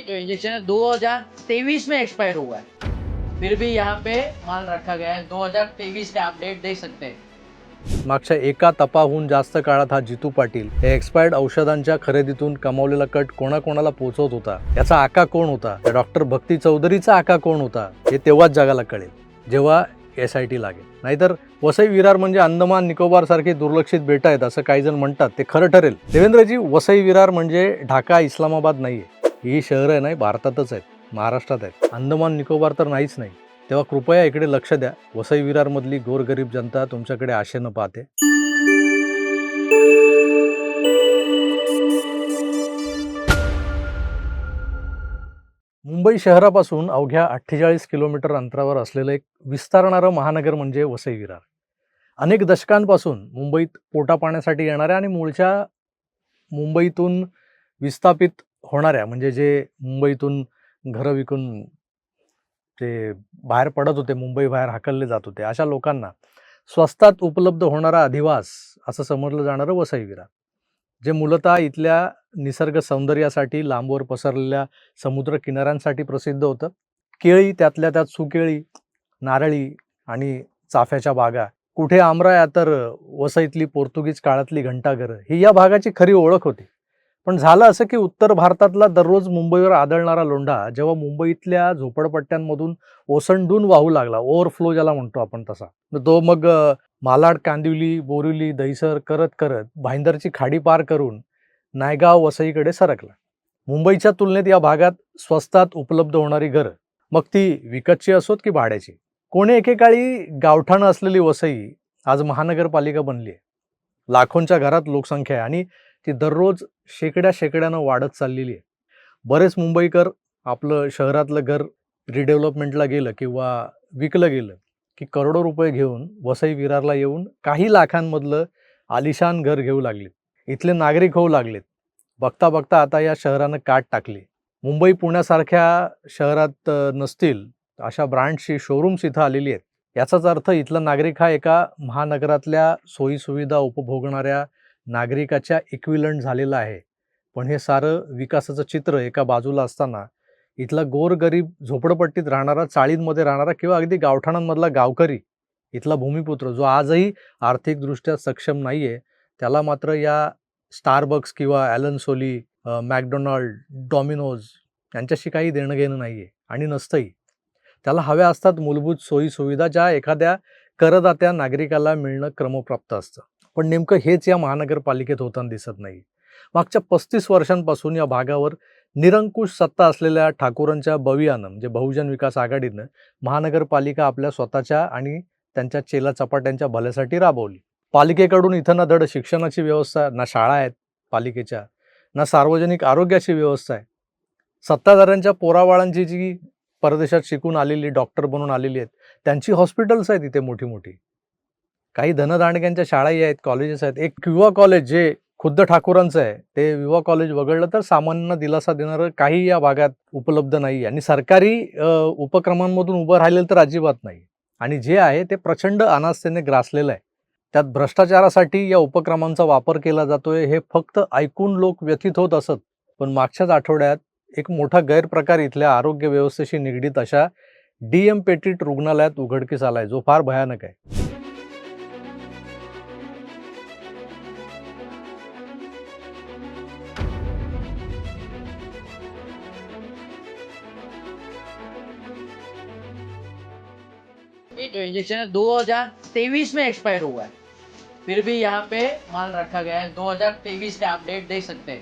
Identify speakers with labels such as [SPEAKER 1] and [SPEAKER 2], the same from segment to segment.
[SPEAKER 1] जो इंजेक्शन है 2023 में एक्सपायर हुआ है, फिर भी यहाँ पे माल रखा गया है। 2023 का अपडेट देख सकते हैं।
[SPEAKER 2] मागच्या एका तपाहून जास्त काळात हा जितू पाटील हे एक्सपायर्ड औषधांच्या खरेदीतून कमावलेला कट कोणाकोणाला पोहोचवत होता, याचा आका कोण होता, त्या डॉक्टर भक्ती चौधरीचा आका कोण होता, हे तेव्हाच जगाला कळेल जेव्हा SIT लागेल. नाहीतर वसई विरार म्हणजे अंदमान निकोबार सारखी दुर्लक्षित बेटं आहेत असं काही जण म्हणतात, ते खरं ठरेल. देवेंद्रजी, वसई विरार म्हणजे ढाका इस्लामाबाद नाहीये. ही शहरं आहे नाही भारतातच आहेत, महाराष्ट्रात आहेत. अंदमान निकोबार तर नाहीच नाही. तेव्हा कृपया इकडे लक्ष द्या. वसई विरारमधली गोरगरीब जनता तुमच्याकडे आशेनं पाहते. मुंबई शहरापासून अवघ्या 48 किलोमीटर अंतरावर असलेलं एक विस्तारणारं महानगर म्हणजे वसई विरार. अनेक दशकांपासून मुंबईत पोटापाण्यासाठी येणाऱ्या आणि मूळच्या मुंबईतून विस्थापित होणाऱ्या, म्हणजे जे मुंबईतून घरं विकून ते बाहेर पडत होते, मुंबई बाहेर हाकलले जात होते, अशा लोकांना स्वस्तात उपलब्ध होणारा अधिवास असं समजलं जाणारं वसई विरार, जे मूलतः इथल्या निसर्ग सौंदर्यासाठी लांबवर पसरलेल्या समुद्र किनाऱ्यांसाठी प्रसिद्ध होतं. केळी, त्यातल्या त्यात सुकेळी, नारळी आणि चाफ्याच्या बागा, कुठे आमराया तर वसईतली पोर्तुगीज काळातली घंटाघरं, ही या भागाची खरी ओळख होती. पण झालं असं की उत्तर भारतातला दररोज मुंबईवर आदळणारा लोंढा जेव्हा मुंबईतल्या झोपडपट्ट्यांमधून ओसंडून वाहू लागला, ओव्हरफ्लो ज्याला म्हणतो आपण तसा, तो मग मालाड, कांदिवली, बोरिवली, दहिसर करत करत भाईंदरची खाडी पार करून नायगाव, वसईकडे सरकला. मुंबईच्या तुलनेत या भागात स्वस्तात उपलब्ध होणारी घरं, मग ती विकतची असोत की भाड्याची, कोणी एकेकाळी गावठाणं असलेली वसई आज महानगरपालिका बनली आहे. लाखोंच्या घरात लोकसंख्या आहे आणि ती दररोज शेकड्यानं वाढत चाललेली आहे. बरेच मुंबईकर आपलं शहरातलं घर रिडेव्हलपमेंटला गेलं किंवा विकलं गेलं की करोडो रुपये घेऊन वसई विरारला येऊन काही लाखांमधलं आलिशान घर घेऊ लागलेत. इथले नागरिक होऊ लागलेत. बघता बघता आता या शहरानं काट टाकली. मुंबई पुण्यासारख्या शहरात नसतील अशा ब्रँड्सची शोरूम्स इथं आलेली आहेत. याचाच अर्थ इथला नागरिक हा एका महानगरातल्या सोयीसुविधा उपभोगणाऱ्या नागरिकाच्या इक्विलंट झालेला आहे. पण हे सारं विकासाचं चित्र एका बाजूला असताना इथला गोरगरीब झोपडपट्टीत राहणारा, चाळींमध्ये राहणारा किंवा अगदी गावठाणांमधला गावकरी, इथला भूमिपुत्र जो आजही आर्थिकदृष्ट्या सक्षम नाहीये, त्याला मात्र या स्टारबक्स किंवा ॲलन सोली, मॅकडोनाल्ड, डॉमिनोज यांच्याशी काही देणं घेणं नाहीये आणि नसतंही. त्याला हव्या असतात मूलभूत सोयीसुविधा, ज्या एखाद्या करदात्या नागरिकाला मिळणं क्रमप्राप्त असतं. पण नेमकं हेच या महानगरपालिकेत होताना दिसत नाही. मागच्या 35 वर्षांपासून या भागावर निरंकुश सत्ता असलेल्या ठाकूरांच्या बवियानं, म्हणजे बहुजन विकास आघाडीनं, महानगरपालिका आपल्या स्वतःच्या आणि त्यांच्या चेलाचपाट्यांच्या भल्यासाठी राबवली. पालिकेकडून इथं ना धड शिक्षणाची व्यवस्था, ना शाळा आहेत पालिकेच्या, ना सार्वजनिक आरोग्याची व्यवस्था आहे. सत्ताधाऱ्यांच्या पोराबाळांची जी परदेशात शिकून आलेली, डॉक्टर बनून आलेली आहेत, त्यांची हॉस्पिटल्स आहेत इथे मोठी मोठी. काही धनदांडग्यांच्या शाळाही आहेत, कॉलेजेस आहेत. एक युवा कॉलेज जे खुद्द ठाकूरांचं आहे, ते युवा कॉलेज वगळलं तर सामान्यांना दिलासा देणारं काही या भागात उपलब्ध नाही. आणि सरकारी उपक्रमांमधून उभं राहिलेलं तर अजिबात नाही. आणि जे आहे ते प्रचंड अनास्थेने ग्रासलेलं आहे. त्यात भ्रष्टाचारासाठी या उपक्रमांचा वापर केला जातोय हे फक्त ऐकून लोक व्यथित होत असत. पण मागच्याच आठवड्यात एक मोठा गैरप्रकार इथल्या आरोग्य व्यवस्थेशी निगडीत अशा DM पेट्रीट रुग्णालयात उघडकीस आलाय, जो फार भयानक आहे.
[SPEAKER 1] जो इंजेक्शन है 2023 में एक्सपायर हुआ है, फिर भी यहाँ पे माल रखा गया है। 2023 का अपडेट देख सकते हैं.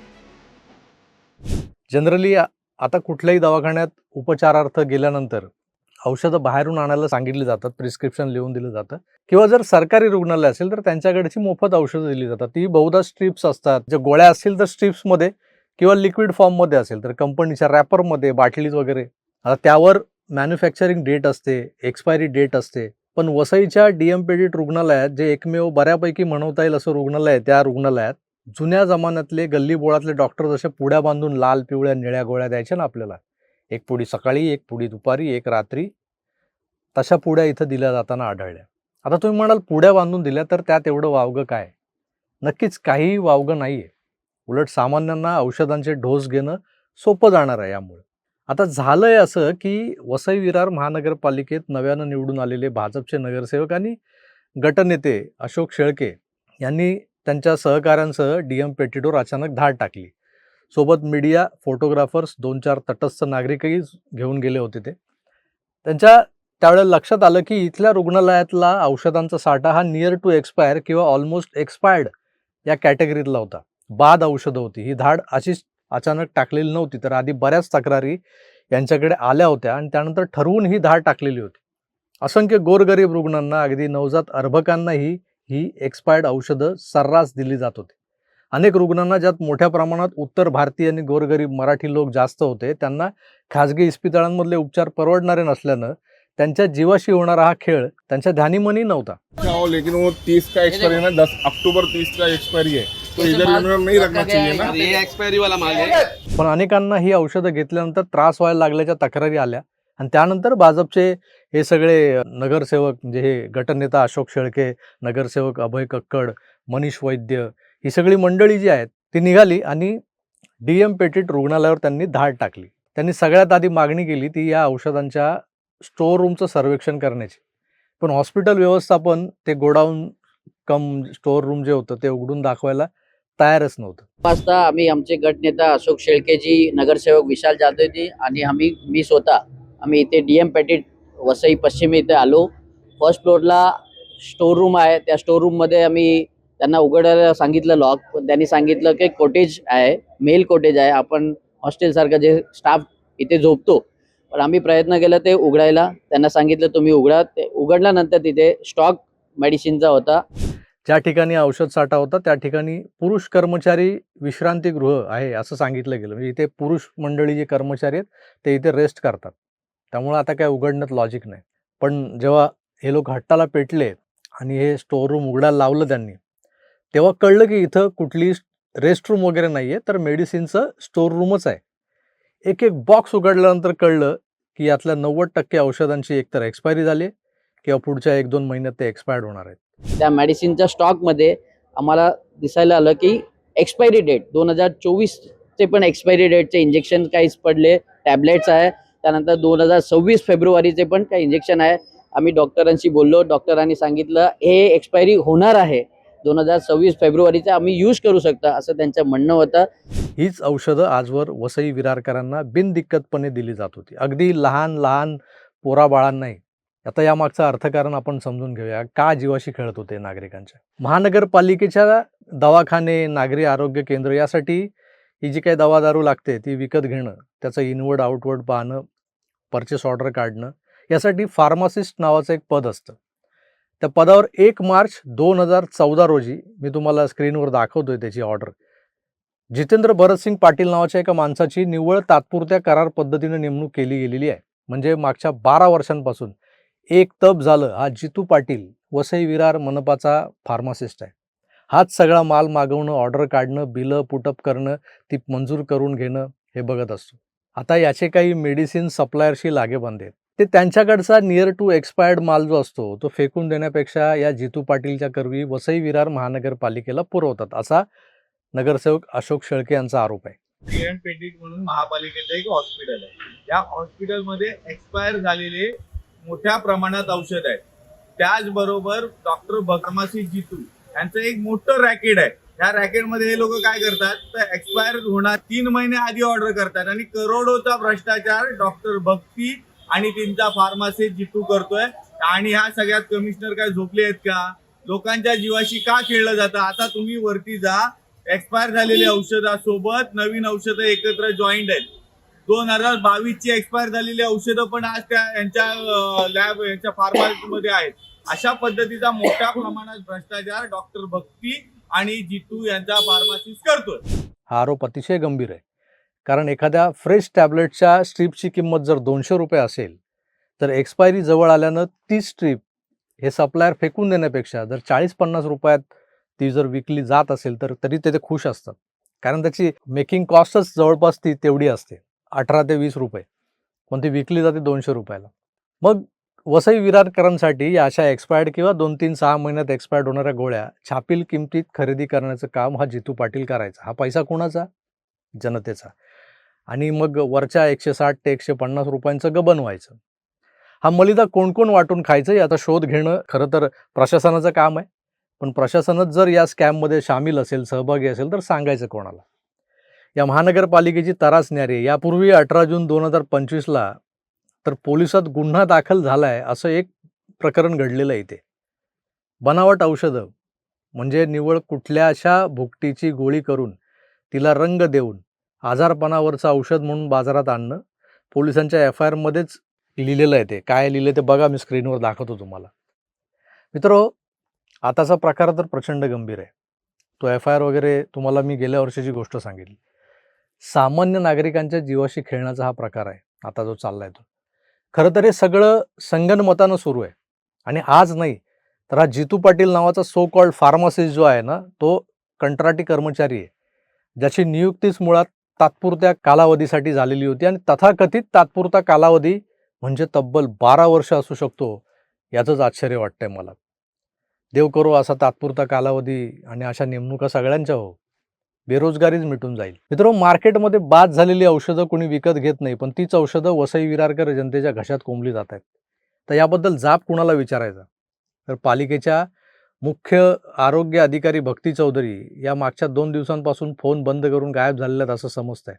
[SPEAKER 2] जनरली आता कुठल्याही दवाखान्यात उपचारार्थ गेल्यानंतर औषधं बाहेरून आणायला सांगितली जातात, प्रिस्क्रिप्शन लिहून दिलं जातं. किंवा जर सरकारी रुग्णालय असेल तर त्यांच्याकडची मोफत औषधं दिली जातात. ती बहुधा स्ट्रिप्स असतात. ज्या गोळ्या असतील तर स्ट्रिप्समध्ये किंवा लिक्विड फॉर्ममध्ये असेल तर कंपनीच्या रॅपरमध्ये, बाटलीज वगैरे. आता त्यावर मॅन्युफॅक्चरिंग डेट असते, एक्सपायरी डेट असते. पण वसईच्या DM पेट्रीट रुग्णालयात, जे एकमेव बऱ्यापैकी म्हणवता येईल असं रुग्णालय आहे, त्या रुग्णालयात जुन्या जमान्यातले गल्ली बोळातले डॉक्टर जसे पुड्या बांधून लाल, पिवळ्या, निळ्या गोळ्या द्यायचे ना आपल्याला, एक पुडी सकाळी, एक पुडी दुपारी, एक रात्री, तशा पुड्या इथं दिल्या जाताना आढळल्या. आता तुम्ही म्हणाल पुड्या बांधून दिल्या तर त्यात एवढं वावगं काय? नक्कीच काहीही वावगं नाहीये. उलट सामान्यांना औषधांचे डोस घेणं सोपं जाणार आहे यामुळे. आता झालंय असं, की वसई विरार महानगरपालिकेत नव्यानं निवडून आलेले भाजपचे नगरसेवक आणि गटनेते अशोक शेळके यांनी त्यांच्या सहकाऱ्यांसह डीएम पेटीडवर अचानक धाड टाकली. सोबत मीडिया, फोटोग्राफर्स, 2-4 तटस्थ नागरिकही घेऊन गेले होते ते. त्यांच्या त्यावेळेला लक्षात आलं, की इथल्या रुग्णालयातला औषधांचा साठा हा नियर टू एक्सपायर किंवा ऑलमोस्ट एक्सपायर्ड या कॅटेगरीतला होता. बाद औषधं होती. ही धाड अशीच अचानक टाकलेली नव्हती, तर आधी बऱ्याच तक्रारी यांच्याकडे आल्या होत्या आणि त्यानंतर ठरवून ही धाड टाकलेली होती. असंख्य गोरगरीब रुग्णांना, अगदी नवजात अर्भकांनाही ही एक्सपायर्ड औषधं सर्रास दिली जात होती. अनेक रुग्णांना, ज्यात मोठ्या प्रमाणात उत्तर भारतीय आणि गोरगरीब मराठी लोक जास्त होते, त्यांना खाजगी इस्पितळांमधले उपचार परवडणारे नसल्यानं त्यांच्या जीवाशी होणारा हा खेळ त्यांच्या ध्यानीमनी नव्हता.
[SPEAKER 3] हो, लेकिन वो 30 का एक्सपायरी है ना, 10 अक्टूबर 30 का एक्सपायरी है, तो इधर इन्होंने नहीं रखना चाहिए ना,
[SPEAKER 4] ये एक्सपायरी वाला माल है।
[SPEAKER 2] पण अनेकांना ही औषधं घेतल्यानंतर त्रास व्हायला लागल्याच्या तक्रारी आल्या आणि त्यानंतर भाजपचे हे सगळे नगरसेवक, म्हणजे हे गटनेता अशोक शेळके, नगरसेवक अभय कक्कड, मनीष वैद्य, ही सगळी मंडळी जी आहेत ती निघाली आणि डीएम पेटीट रुग्णालयावर त्यांनी धाड टाकली. त्यांनी सगळ्यात आधी मागणी केली ती या औषधांच्या स्टोअर रूमचं सर्वेक्षण करण्याची. पण हॉस्पिटल व्यवस्थापन ते गोडाऊन कम स्टोअर रूम जे होतं ते उघडून दाखवायला तयारच नव्हतं.
[SPEAKER 1] वाजता आम्ही आमचे गटनेता अशोक शेळकेजी, नगरसेवक विशाल जाधवजी आणि मी स्वतः आम्ही इथे डीएम पेटीट वसई पश्चिम इथे आलो. फर्स्ट फ्लोअरला स्टोर रूम आहे. त्या स्टोर रूममध्ये आम्ही त्यांना उघडायला सांगितलं लॉक. पण त्यांनी सांगितलं की कॉटेज आहे, मेल कॉटेज आहे, आपण हॉस्टेलसारखं जे स्टाफ इथे झोपतो. पण आम्ही प्रयत्न केला ते उघडायला. त्यांना सांगितलं तुम्ही उघडा. ते उघडल्यानंतर तिथे स्टॉक मेडिसिनचा होता.
[SPEAKER 2] ज्या ठिकाणी औषध साठा होता त्या ठिकाणी पुरुष कर्मचारी विश्रांतीगृह आहे असं सांगितलं गेलं. म्हणजे इथे पुरुष मंडळी जे कर्मचारी आहेत ते इथे रेस्ट करतात. त्यामुळे आता काय उघडण्यात लॉजिक नाही. पण जेव्हा हे लोक हट्टाला पेटले आणि हे स्टोअर रूम उघडायला लावलं त्यांनी, तेव्हा कळलं की इथं कुठली रेस्ट रूम वगैरे नाही आहे, तर मेडिसिनचं स्टोअर रूमच आहे. एक एक बॉक्स उघडल्यानंतर कळलं की यातल्या 90% औषधांची एकतर एक्सपायरी झाली किंवा पुढच्या 1-2 महिन्यात ते एक्सपायर्ड होणार आहेत.
[SPEAKER 1] त्या मेडिसिनच्या स्टॉकमध्ये आम्हाला दिसायला आलं की एक्सपायरी डेट 2024चे पण एक्सपायरी डेटचे इंजेक्शन काही पडले, टॅबलेट्स आहे. त्यानंतर 2026 फेब्रुवारीचे पण काही इंजेक्शन आहे. आम्ही डॉक्टरांशी बोललो. डॉक्टरांनी सांगितलं हे एक्सपायरी होणार आहे 2026 फेब्रुवारीचे, आम्ही यूज करू शकता असं त्यांचं म्हणणं होतं.
[SPEAKER 2] हीच औषधं आजवर वसई विरारकरांना बिनदिक्कतपणे दिली जात होती. अगदी लहान लहान पोराबाळांनाही. आता यामागचं अर्थकारण आपण समजून घेऊया. का जीवाशी खेळत होते नागरिकांच्या? महानगरपालिकेच्या दवाखाने, नागरी आरोग्य केंद्र यासाठी ही जी काही दवा-दारू लागते ती विकत घेणं, त्याचं इनवर्ड आउटवर्ड पाहणं, पर्चेस ऑर्डर काढणं, यासाठी फार्मासिस्ट नावाचं एक पद असतं. त्या पदावर 1 मार्च 2014 रोजी मी तुम्हाला स्क्रीनवर दाखवतोय त्याची ऑर्डर. जितेंद्र भरतसिंग पाटील नावाच्या एका माणसाची निव्वळ तात्पुरत्या करार पद्धतीने नेमणूक केली गेलेली आहे. म्हणजे मागच्या 12 वर्षांपासून एक तप झालं हा जितू पाटील वसई विरार मनपाचा फार्मासिस्ट आहे. हाच सगळा माल मागवणं, ऑर्डर काढणं, बिलं पुटअप करणं, ती मंजूर करून घेणं हे बघत असतो. आता याचे काही मेडिसिन सप्लायरशी लागेबांधे आहेत. ते त्यांच्याकडचा नियर टू एक्सपायर्ड माल जो असतो तो फेकून देण्यापेक्षा या जितू पाटीलच्या करवी वसई विरार महानगरपालिकेला पुरवतात, असा नगरसेवक अशोक शेळके यांचा आरोप आहे.
[SPEAKER 3] डीएम पेटीट म्हणून महापालिकेचं एक हॉस्पिटल आहे. या हॉस्पिटलमध्ये एक्सपायर झालेले मोठ्या प्रमाणात औषध आहेत. त्याचबरोबर डॉक्टर फार्मसी जितू यांचं एक मोठं रॅकेट आहे. या रॅकेटमध्ये हे लोक काय करतात तर एक्सपायर होणार 3 महिने आधी ऑर्डर करतात आणि करोडोचा भ्रष्टाचार डॉक्टर भक्ती आणि त्यांचा फार्मसी जितू करतोय. आणि ह्या सगळ्यात कमिशनर काय झोपले आहेत का? लोकांच्या जीवाशी का खेळलं जातं? आता तुम्ही वरती जा, एक्सपायर झालेली औषधासोबत नवीन औषधं एकत्र जॉईंट आहेत. 2022 ची एक्सपायर झालेली औषधं पण आज त्या यांच्या लॅब यांच्या फार्मसीमध्ये आहेत. अशा पद्धतीचा मोठ्या प्रमाणात भ्रष्टाचार डॉक्टर भक्ती आणि जितू यांचा फार्मासिस्ट करतोय.
[SPEAKER 2] हा आरोप अतिशय गंभीर आहे. कारण एखाद्या फ्रेश टॅबलेटच्या स्ट्रीपची किंमत जर 200 रुपये असेल तर एक्सपायरी जवळ आल्यानं ती स्ट्रीप हे सप्लायर फेकून देण्यापेक्षा जर 40-50 रुपयात ती जर विकली जात असेल तर तरी ते खुश असतात. कारण त्याची मेकिंग कॉस्टच जवळपास ती तेवढी असते, 18 ते 20 रुपये. पण ती विकली जाते 200 रुपयाला. मग वसई विरारकरांसाठी या अशा एक्सपायर्ड किंवा 2-3-6 महिन्यात एक्सपायर्ड होणाऱ्या गोळ्या छापील किमतीत खरेदी करण्याचं काम हा जितू पाटील करायचा. हा पैसा कोणाचा? जनतेचा. आणि मग वरच्या 160 ते 150 रुपयांचं गबन व्हायचं. हा मलिदा कोण कोण वाटून खायचं याचा शोध घेणं खरं तर प्रशासनाचं काम आहे. पण प्रशासनच जर या स्कॅममध्ये सामील असेल, सहभागी असेल तर सांगायचं कोणाला? या महानगरपालिकेची तरास न्यारी. यापूर्वी 18 जून 2025ला तर पोलिसात गुन्हा दाखल झालाय असं एक प्रकरण घडलेलं आहे इथे. बनावट औषधं म्हणजे निव्वळ कुठल्याशा भुकटीची गोळी करून तिला रंग देऊन आजारपणावरचं औषध म्हणून बाजारात आणणं. पोलिसांच्या FIR मध्येच लिहिलेलं आहे ते. काय लिहिलं ते बघा, मी स्क्रीनवर दाखवतो तुम्हाला. मित्रो, आताचा प्रकार तर प्रचंड गंभीर आहे. तो FIR वगैरे तुम्हाला मी गेल्या वर्षीची गोष्ट सांगितली. सामान्य नागरिकांच्या जीवाशी खेळण्याचा हा प्रकार आहे आता जो चाललाय तो. खरं तर हे सगळं संगनमतानं सुरू आहे. आणि आज नाही तर हा जितू पाटील नावाचा सो कॉल्ड फार्मासिस्ट जो आहे ना, तो कंत्राटी कर्मचारी आहे, ज्याची नियुक्तीच मुळात तात्पुरत्या कालावधीसाठी झालेली होती. आणि तथाकथित तात्पुरता कालावधी म्हणजे तब्बल 12 वर्ष असू शकतो, याचंच आश्चर्य वाटतंय मला. देव करो असा तात्पुरता कालावधी आणि अशा नेमणुका सगळ्यांच्या हो. बेरोजगारीच मिटून जाईल. मित्रांनो, मार्केटमध्ये बाद झालेली औषधं कोणी विकत घेत नाही, पण तीच औषधं वसई विरारकर जनतेच्या घशात कोंबली जात आहेत. तर याबद्दल जाब कुणाला विचारायचा? तर पालिकेच्या मुख्य आरोग्य अधिकारी भक्ती चौधरी या मागच्या 2 दिवसांपासून फोन बंद करून गायब झालेल्या आहेत असं समजतंय.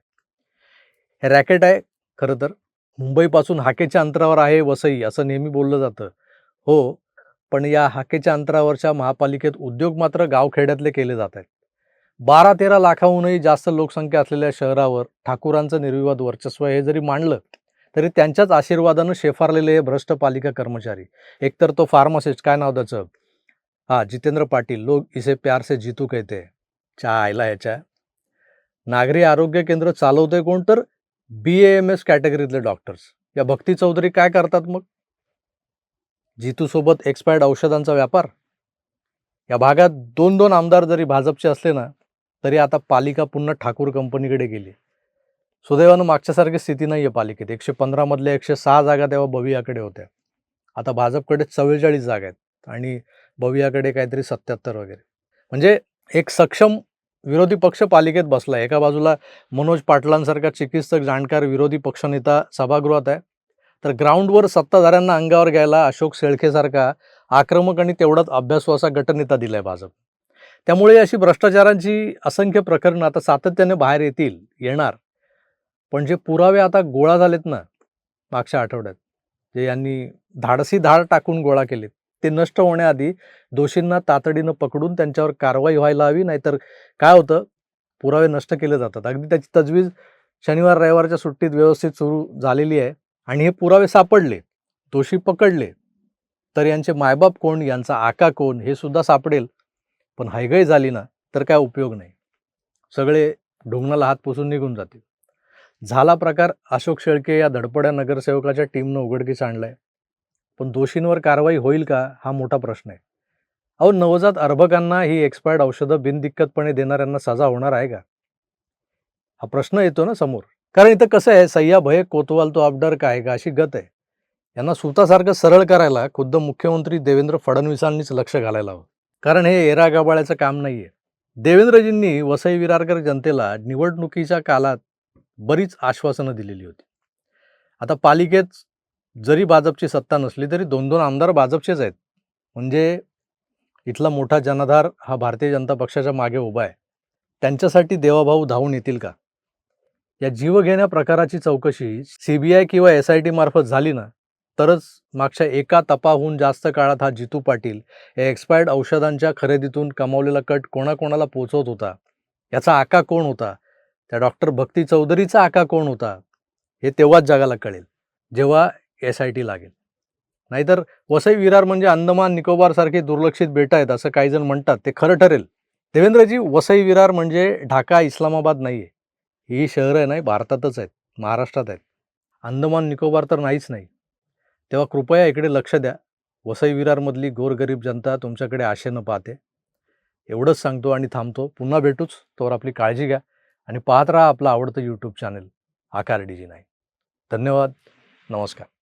[SPEAKER 2] हे रॅकेट आहे खरं तर. मुंबईपासून हाकेच्या अंतरावर आहे वसई असं नेहमी बोललं जातं. हो, पण या हाकेच्या अंतरावरच्या महापालिकेत उद्योग मात्र गावखेड्यातले केले जात आहेत. 12-13 लाखाहूनही जास्त लोकसंख्या असलेल्या शहरावर ठाकूरांचं निर्विवाद वर्चस्व हे जरी मांडलं तरी त्यांच्याच आशीर्वादानं शेफारलेले हे भ्रष्ट पालिका कर्मचारी. एकतर तो फार्मासिस्ट, काय नाव त्याचं, जितेंद्र पाटील, लोक इसे प्यार से जीतू कहते हैं. आयला ह्याच्या. नागरी आरोग्य केंद्र चालवतंय कोण? तर BAMS कॅटेगरीतले डॉक्टर्स. या भक्ती चौधरी काय करतात मग? जितूसोबत एक्सपायर्ड औषधांचा व्यापार. या भागात 2-2 आमदार जरी भाजपचे असले ना, तरी आता पालिका पुन्हा ठाकूर कंपनीकडे गेली. सुदैवानं मागच्यासारखी स्थिती नाही आहे पालिकेत. 115 मधल्या 106 जागा तेव्हा भवियाकडे होत्या. आता भाजपकडे 44 जागा आहेत आणि भवियाकडे काहीतरी 77 वगैरे. म्हणजे एक सक्षम विरोधी पक्ष पालिकेत बसला. एका बाजूला मनोज पाटलांसारखा चिकित्सक जाणकार विरोधी पक्षनेता सभागृहात आहे, तर ग्राउंडवर सत्ताधाऱ्यांना अंगावर घ्यायला अशोक शेळकेसारखा आक्रमक आणि तेवढाच अभ्यासू असा गटनेता दिलाय भाजप. त्यामुळे अशी भ्रष्टाचारांची असंख्य प्रकरणं आता सातत्याने बाहेर येणार. पण जे पुरावे आता गोळा झालेत ना मागच्या आठवड्यात, जे यांनी धाडसी धाड टाकून गोळा केलेत, ते नष्ट होण्याआधी दोषींना तातडीनं पकडून त्यांच्यावर कारवाई व्हायला हवी. नाहीतर काय होतं, पुरावे नष्ट केले जातात. अगदी त्याची तजवीज शनिवार रविवारच्या सुट्टीत व्यवस्थित सुरू झालेली आहे. आणि हे पुरावे सापडले, दोषी पकडले, तर यांचे मायबाप कोण, यांचा आका कोण हे सुद्धा सापडेल. पण हयगय झाली ना तर काय उपयोग नाही. सगळे ढोंगणाला हात पुसून निघून जातील. झाला प्रकार अशोक शेळके या धडपड्या नगरसेवकाच्या टीमनं उघडकीस आणलाय. पण दोषींवर कारवाई होईल का हा मोठा प्रश्न आहे. अहो, नवजात अर्भकांना ही एक्सपायर्ड औषधं बिनदिक्कतपणे देणाऱ्यांना सजा होणार आहे का? हा प्रश्न येतो ना समोर. कारण इथं कसं आहे, सय्या भये कोतवाल तो अब डर काहेगा अशी गत आहे. यांना सुतासारखं सरळ करायला खुद्द मुख्यमंत्री देवेंद्र फडणवीसांनीच लक्ष घालायला हवं. कारण हे एरा गबाळ्याचं काम नाहीये. देवेंद्रजींनी वसई विरारकर जनतेला निवडणुकीच्या काळात बरीच आश्वासनं दिलेली होती. आता पालिकेत जरी भाजपची सत्ता नसली तरी 2-2 आमदार भाजपचेच आहेत. म्हणजे इथला मोठा जनाधार हा भारतीय जनता पक्षाच्या मागे उभा आहे. त्यांच्यासाठी देवाभाऊ धावून येतील का? या जीवघेण्या प्रकाराची चौकशी CBI किंवा SIT मार्फत झाली ना तरच मागच्या एका तपाहून जास्त काळात हा जितू पाटील या एक्सपायर्ड औषधांच्या खरेदीतून कमावलेला कट कोणाकोणाला पोचवत होता, याचा आका कोण होता, त्या डॉक्टर भक्ती चौधरीचा आका कोण होता, हे तेव्हाच जगाला कळेल जेव्हा SIT लागेल. नाहीतर वसई विरार म्हणजे अंदमान निकोबार सारखे दुर्लक्षित बेटं आहेत असं काही जण म्हणतात, ते खरं ठरेल. देवेंद्रजी, वसई विरार म्हणजे ढाका इस्लामाबाद नाहीये. ही शहरं नाही भारतातच आहेत, महाराष्ट्रात आहेत. अंदमान निकोबार तर नाहीच नाही. तेव्हा कृपया इकडे लक्ष द्या. वसई विरारमधली गोरगरीब जनता तुमच्याकडे आशेनं पाहते. एवढंच सांगतो आणि थांबतो. पुन्हा भेटूच. तोवर आपली काळजी घ्या आणि पाहत राहा आपलं आवडतं YouTube चॅनल आकार DG9. धन्यवाद. नमस्कार.